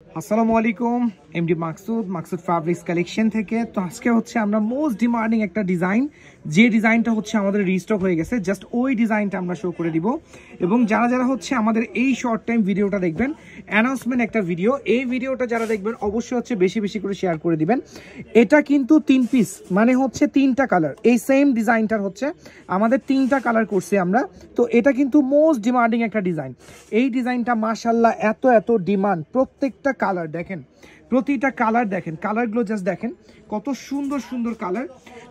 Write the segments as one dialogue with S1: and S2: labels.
S1: আসসালামু আলাইকুম MD Maksud fabrics collection থেকে। তো আজকে হচ্ছে আমরা মোস্ট ডিমান্ডিং একটা ডিজাইন, যে ডিজাইনটা হচ্ছে আমাদের রিস্টক হয়ে গেছে, জাস্ট ওই ডিজাইনটা আমরা শো করে দিব। এবং যারা যারা হচ্ছে আমাদের এই শর্ট টাইম ভিডিওটা দেখবেন, অ্যানাউন্সমেন্ট একটা ভিডিও, এই ভিডিওটা যারা দেখবেন অবশ্যই হচ্ছে বেশি বেশি করে শেয়ার করে দিবেন। এটা কিন্তু 3 পিস, মানে হচ্ছে 3টা কালার। এই সেম ডিজাইনটার হচ্ছে আমাদের 3টা কালার করছি আমরা। তো এটা কিন্তু মোস্ট ডিমান্ডিং একটা ডিজাইন। এই ডিজাইনটা মাশাআল্লাহ এত এত ডিমান্ড, প্রত্যেকটা কালার দেখেন, প্রতিটা কালার দেখেন, কালারগুলো জাস্ট দেখেন কত সুন্দর সুন্দর কালার।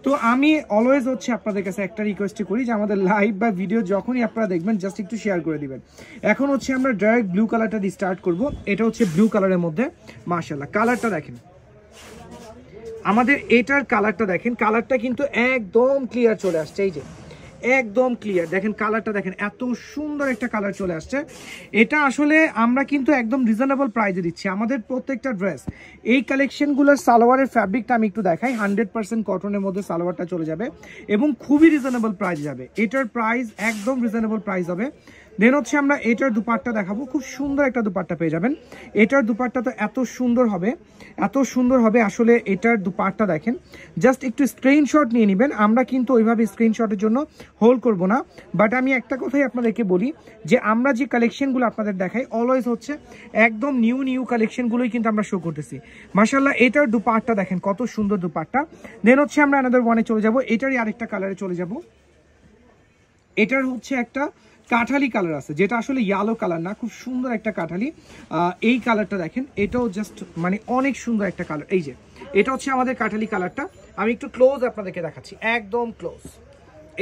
S1: তো আমি অলওয়েজ হচ্ছে আপনাদের কাছে একটা রিকোয়েস্ট করি যে আমাদের লাইভ বা ভিডিও যখনই আপনারা দেখবেন জাস্ট একটু শেয়ার করে দিবেন। এখন হচ্ছে আমরা ডাইরেক্ট ব্লু কালারটা দিয়ে স্টার্ট করব। এটা হচ্ছে ব্লু কালারের মধ্যে মাশাআল্লাহ কালারটা দেখেন, আমাদের এটার কালারটা দেখেন, কালারটা কিন্তু একদম ক্লিয়ার চলে আসছে। এই যে একদম ক্লিয়ার দেখেন, কালারটা দেখেন, এত সুন্দর একটা কালার চলে আসছে। এটা আসলে আমরা কিন্তু একদম রিজনেবল প্রাইসে দিচ্ছি আমাদের প্রত্যেকটা ড্রেস। এই কালেকশনগুলোর সালোয়ারের ফ্যাব্রিকটা আমি একটু দেখাই, 100% কটনের মধ্যে সালোয়ারটা চলে যাবে এবং খুবই রিজনেবল প্রাইস যাবে। এটার প্রাইস একদম রিজনেবল প্রাইস হবে। দেন হচ্ছে আমরা এটার দুপাট্টা দেখাবো, খুব সুন্দর একটা দুপাট্টা পেয়ে যাবেন। এটার দুপাট্টা তো এত সুন্দর হবে, এত সুন্দর হবে আসলে। এটার দুপাট্টা দেখেন, জাস্ট একটু স্ক্রিনশট নিয়ে নেবেন। আমরা কিন্তু ওইভাবে স্ক্রিনশটের জন্য হোল্ড করব না, বাট আমি একটা কথাই আপনাদেরকে বলি যে আমরা যে কালেকশনগুলো আপনাদের দেখাই অলওয়েজ হচ্ছে একদম নিউ নিউ কালেকশনগুলোই কিন্তু আমরা শো করতেছি। মাশাআল্লাহ এটার দুপাট্টা দেখেন কত সুন্দর দুপাট্টা। দেন হচ্ছে আমরা অ্যানাদার ওয়ানে চলে যাব, এটারই আরেকটা কালারে চলে যাব। এটার হচ্ছে একটা কাঠালি কালার আছে, যেটা আসলে ইয়েলো কালার না, খুব সুন্দর একটা কাঠালি। এই কালারটা দেখেন, এটাও জাস্ট মানে অনেক সুন্দর একটা কালার। এই যে এটা হচ্ছে আমাদের কাঠালি কালারটা, আমি একটু ক্লোজ আপনাদেরকে দেখাচ্ছি, একদম ক্লোজ।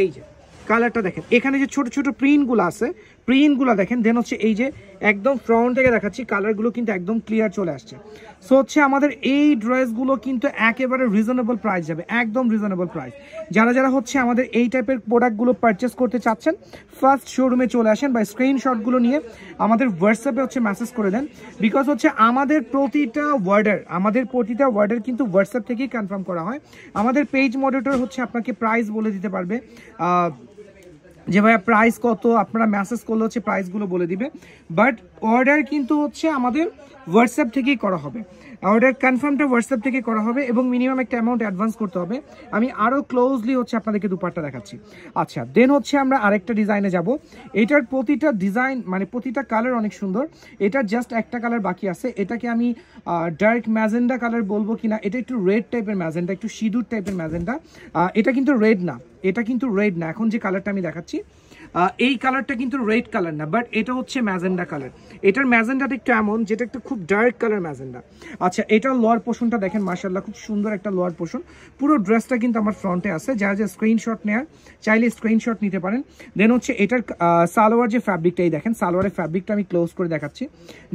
S1: এই যে কালারটা দেখেন, এখানে যে ছোট ছোট প্রিন্টগুলো আছে, প্রিন্টগুলো দেখেন। দেন হচ্ছে এই যে একদম ফ্রন্ট থেকে দেখাচ্ছি, কালারগুলো কিন্তু একদম ক্লিয়ার চলে আসছে। সো হচ্ছে আমাদের এই ড্রেসগুলো কিন্তু একেবারে রিজনেবল প্রাইস যাবে, একদম রিজনেবল প্রাইস। যারা যারা হচ্ছে আমাদের এই টাইপের প্রোডাক্টগুলো পারচেস করতে চাচ্ছেন, ফার্স্ট শোরুমে চলে আসেন বা স্ক্রিনশটগুলো নিয়ে আমাদের হোয়াটসঅ্যাপে হচ্ছে মেসেজ করে দেন। বিকজ হচ্ছে আমাদের প্রতিটা ওয়ার্ডের কিন্তু হোয়াটসঅ্যাপ থেকেই কনফার্ম করা হয়। আমাদের পেজ মনিটর হচ্ছে আপনাকে প্রাইস বলে দিতে পারবে, যে ভাইয়া প্রাইস কত, আপনারা মেসেজ করলে হচ্ছে প্রাইসগুলো বলে দিবে। বাট অর্ডার কিন্তু হচ্ছে আমাদের হোয়াটসঅ্যাপ থেকেই করা হবে, অর্ডার কনফার্মটা হোয়াটসঅ্যাপ থেকে করা হবে এবং মিনিমাম একটা অ্যামাউন্ট অ্যাডভান্স করতে হবে। আমি আরও ক্লোজলি হচ্ছে আপনাদেরকে দুপাট্টা দেখাচ্ছি। আচ্ছা, দেন হচ্ছে আমরা আরেকটা ডিজাইনে যাব। এটার প্রতিটা ডিজাইন মানে প্রতিটা কালার অনেক সুন্দর। এটার জাস্ট একটা কালার বাকি আছে, এটাকে আমি ডার্ক ম্যাজেন্ডা কালার বলবো কিনা, এটা একটু রেড টাইপের ম্যাজেন্ডা, একটু সিঁদুর টাইপের ম্যাজেন্ডা। এটা কিন্তু রেড না, এটা কিন্তু রেড না, এখন যে কালারটা আমি দেখাচ্ছি এই কালারটা কিন্তু রেড কালার না, বাট এটা হচ্ছে ম্যাজেন্ডা কালার। এটার ম্যাজেন্ডাটা একটু এমন, যেটা একটু খুব ডার্ক কালার ম্যাজেন্ডা। আচ্ছা, এটার লোয়ার পোর্শনটা দেখেন মাশাআল্লাহ, খুব সুন্দর একটা লোয়ার পোর্শন। পুরো ড্রেসটা কিন্তু আমার ফ্রন্টে আছে, যারা যে স্ক্রিনশট নেয়ার চাইলে স্ক্রিনশট নিতে পারেন। দেন হচ্ছে এটার সালোয়ার যে ফ্যাব্রিকটাই দেখেন, সালোয়ারের ফ্যাব্রিকটা আমি ক্লোজ করে দেখাচ্ছি।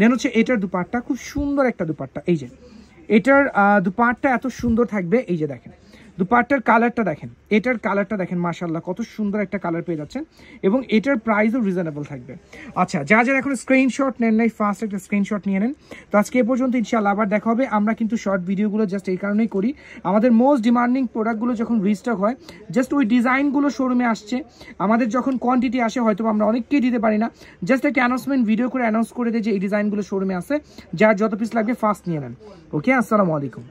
S1: দেন হচ্ছে এটার দুপাট্টা, খুব সুন্দর একটা দুপাট্টা। এই যে এটার দুপাট্টা এত সুন্দর থাকবে। এই যে দেখেন দুপাট্টার কালারটা দেখেন, এটার কালারটা দেখেন মাশাআল্লাহ কত সুন্দর একটা কালার পেয়ে যাচ্ছেন এবং এটার প্রাইসও রিজনেবল থাকবে। আচ্ছা, যারা যারা এখন স্ক্রিনশট নেন নাই, ফার্স্ট একটা স্ক্রিনশট নিয়ে নেন। তো আজকে এ পর্যন্ত, ইনশাআল্লাহ আবার দেখা হবে। আমরা কিন্তু শর্ট ভিডিওগুলো জাস্ট এই কারণেই করি, আমাদের মোস্ট ডিমান্ডিং প্রোডাক্টগুলো যখন রিস্টক হয়, জাস্ট ওই ডিজাইনগুলো শোরুমে আসছে, আমাদের যখন কোয়ান্টিটি আসে হয়তো আমরা অনেককেই দিতে পারি না, জাস্ট একটা অ্যানাউন্সমেন্ট ভিডিও করে অ্যানাউন্স করে দেয় যে এই ডিজাইনগুলো শোরুমে আসে, যার যত পিস লাগবে ফার্স্ট নিয়ে নেন। ওকে, আসসালামু আলাইকুম।